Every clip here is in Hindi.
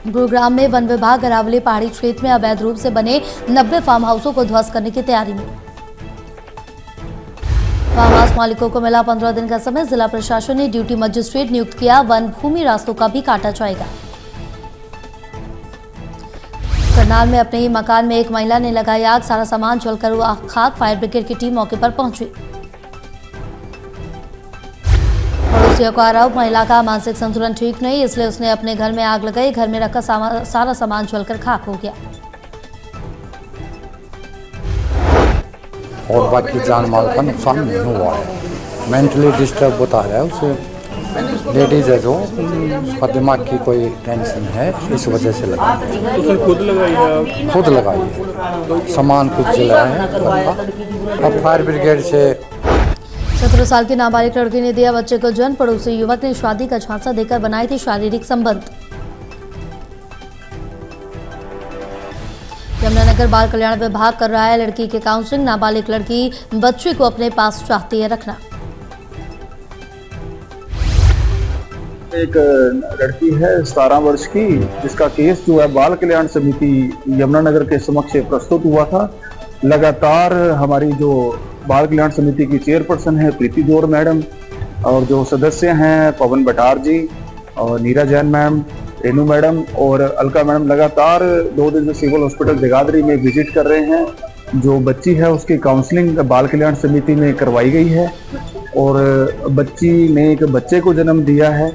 गुरुग्राम में वन विभाग अरावली पहाड़ी क्षेत्र में अवैध रूप से बने 90 फार्म हाउसों को ध्वस्त करने की तैयारी में। फार्म हाउस मालिकों को मिला 15 दिन का समय। जिला प्रशासन ने ड्यूटी मजिस्ट्रेट नियुक्त किया। वन भूमि रास्तों का भी काटा जाएगा। करनाल में अपने ही मकान में एक महिला ने लगाई आग। सारा सामान जलकर हुआ खाक। फायर ब्रिगेड की टीम मौके पर पहुंची। पड़ोसियों को आरोप महिला का मानसिक संतुलन ठीक नहीं, इसलिए उसने अपने घर में आग लगाई। घर में रखा सारा सामान जलकर खाक हो गया। और बाकी जान माल का नुकसान नहीं हुआ है। मेंटली डिस्टर्ब बता रहा है उसे। लेडीज है जो, उसका दिमाग की कोई टेंशन है, इस वजह से लगाई। तो फिर खुद लगाई है? खुद लगाई है। सामान कुछ जलाया है। अब फायर ब्रिगेड से 17 साल की नाबालिग लड़की ने दिया बच्चे को जन्म। पड़ोसी युवक ने शादी का झांसा देकर बनाई थी शारीरिक संबंध। यमुनानगर बाल कल्याण विभाग कर रहा है लड़की की काउंसलिंग। नाबालिग लड़की बच्चे को अपने पास चाहती है रखना। एक लड़की है 17 वर्ष की, जिसका केस जो है बाल कल्याण समिति यमुनानगर के समक्ष प्रस्तुत हुआ था। लगातार हमारी जो बाल कल्याण समिति की चेयरपर्सन है प्रीति दौर मैडम, और जो सदस्य हैं पवन बटार जी और नीरा जैन मैम, रेनू मैडम और अलका मैडम, लगातार 2 दिन से सिविल हॉस्पिटल जगाधरी में विजिट कर रहे हैं। जो बच्ची है उसकी काउंसलिंग बाल कल्याण समिति में करवाई गई है और बच्ची ने एक बच्चे को जन्म दिया है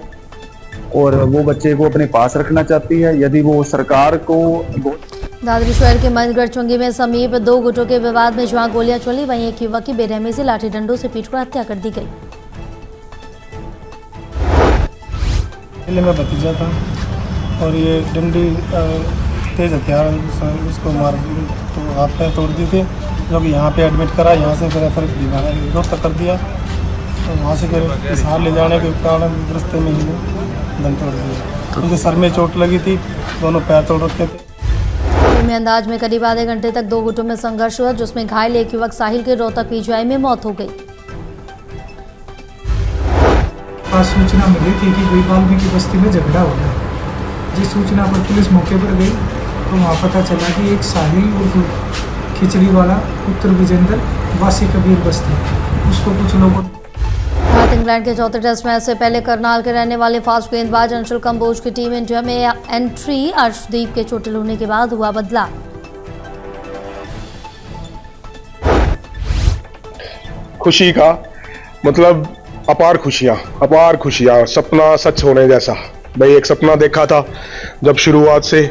और वो बच्चे को अपने पास रखना चाहती है। यदि वो सरकार को दादरी शहर के महेंद्रगढ़ चुंगी में समीप 2 गुटों के विवाद में जहां गोलियां चली, वहीं एक युवक की बेरहमी से लाठी डंडों से पीटकर हत्या कर दी गई। में भतीजा था और ये डंडी तेज हथियार उसको मार तो हाथ पैर तोड़ दिए थे, जो कि यहाँ पे एडमिट करा। यहाँ से फिर रोहतक कर दिया, तो वहाँ से फिर हिसार ले जाने के कारण रास्ते में ही दम तोड़ दिया। उनके सर में चोट लगी थी, दोनों पैर तोड़ रखे थे। में अंदाज में करीब आधे घंटे तक 2 गुटों में संघर्ष हुआ, जिसमें घायल एक युवक साहिल की रोहतक पीजीआई में मौत हो गई। सूचना मिली थी कि कोई वाल्मीकि बस्ती में झगड़ा हो गया। जिस सूचना पर पुलिस मौके पर गई तो वहाँ पता चला कि एक साहिल उर्फ खिचड़ी वाला उत्तर विजेंद्र वासी कबीर बस्ती, उसको कुछ लोगों भारत इंग्लैंड के चौथे टेस्ट मैच से पहले करनाल के रहने वाले फास्ट गेंदबाज अंशुल कंबोज की टीम इंडिया में एंट्री। अर्शदीप के चोटिल होने के बाद हुआ बदलाव। खुशी का मतलब अपार खुशियाँ, सपना सच होने जैसा। भाई एक सपना देखा था जब शुरुआत से,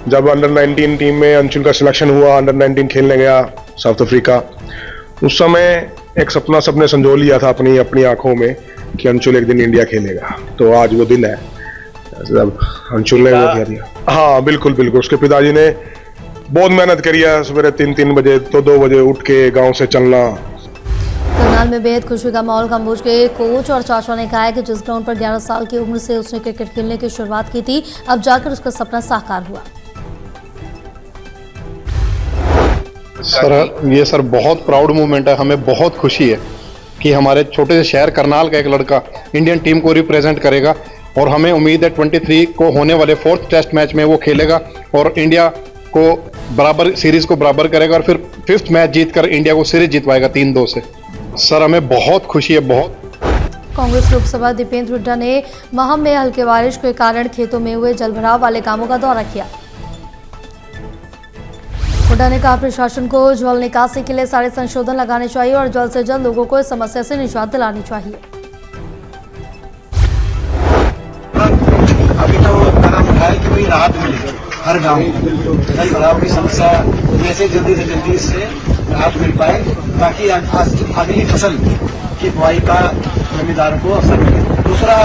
जब अंडर 19 टीम में अंशुल का सिलेक्शन हुआ, अंडर 19 खेलने गया साउथ अफ्रीका। उस समय एक सपना सबने संजो लिया था अपनी आंखों में कि अंशुल एक दिन इंडिया खेलेगा। तो आज वो दिन है जब अंशुल ने वो किया दिया। हाँ बिल्कुल, उसके पिताजी ने बहुत मेहनत करी है। सवेरे 3 बजे तो 2 बजे उठ के गाँव से चलना। करनाल में बेहद खुशी का माहौल। कंबोज के कोच और चाचा ने कहा है कि जिस ग्राउंड पर 11 साल की उम्र से उसने क्रिकेट खेलने की शुरुआत की थी, अब जाकर उसका सपना साकार हुआ। सर बहुत प्राउड मूवमेंट है। हमें बहुत खुशी है कि हमारे छोटे से शहर करनाल का एक लड़का इंडियन टीम को रिप्रेजेंट करेगा और हमें उम्मीद है 23 को होने वाले 4th टेस्ट मैच में वो खेलेगा और इंडिया को सीरीज को बराबर करेगा और फिर 5th मैच जीतकर इंडिया को सीरीज जितवाएगा 3-2 से। सर हमें बहुत खुशी है, बहुत। कांग्रेस लोकसभा दीपेंद्र हुड्डा ने महम में हल्के बारिश के कारण खेतों में हुए जलभराव वाले कामों का दौरा किया। हुड्डा ने कहा प्रशासन को जल निकासी के लिए सारे संशोधन लगाने चाहिए और जल्द से जल्द लोगों को इस समस्या से निजात दिलानी चाहिए। अभी तो कदम उठाए कि भाई राहत मिले हर गांव को, जल भराव की समस्या जैसे जल्दी से जल्दी इससे राहत मिल पाए, ताकि अगली फसल की बुआई का जमींदारों को असर मिले। दूसरा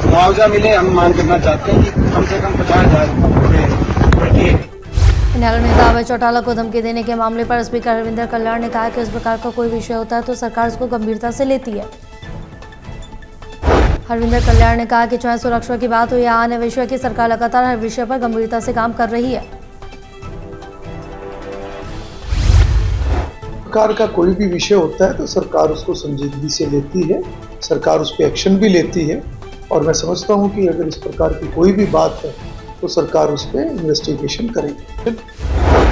मुआवजा मिले। हम मांग करना चाहते हैं कि कम से कम 50,000 रुपये। न्यायालय ने दावे चौटाला को धमकी देने के मामले पर स्पीकर हरविंदर कल्याण ने कहा कि इस प्रकार का कोई विषय होता है तो सरकार उसको गंभीरता से लेती है। हरविंदर कल्याण ने कहा कि चाहे सुरक्षा की बात हो या अन्य विषय की, सरकार लगातार हर विषय पर गंभीरता से काम कर रही है। सरकार का कोई भी विषय होता है तो सरकार उसको संजीदगी से लेती है, सरकार उस पर एक्शन भी लेती है और मैं समझता हूं कि अगर इस प्रकार की कोई भी बात है तो सरकार उस पर इन्वेस्टिगेशन करेगी।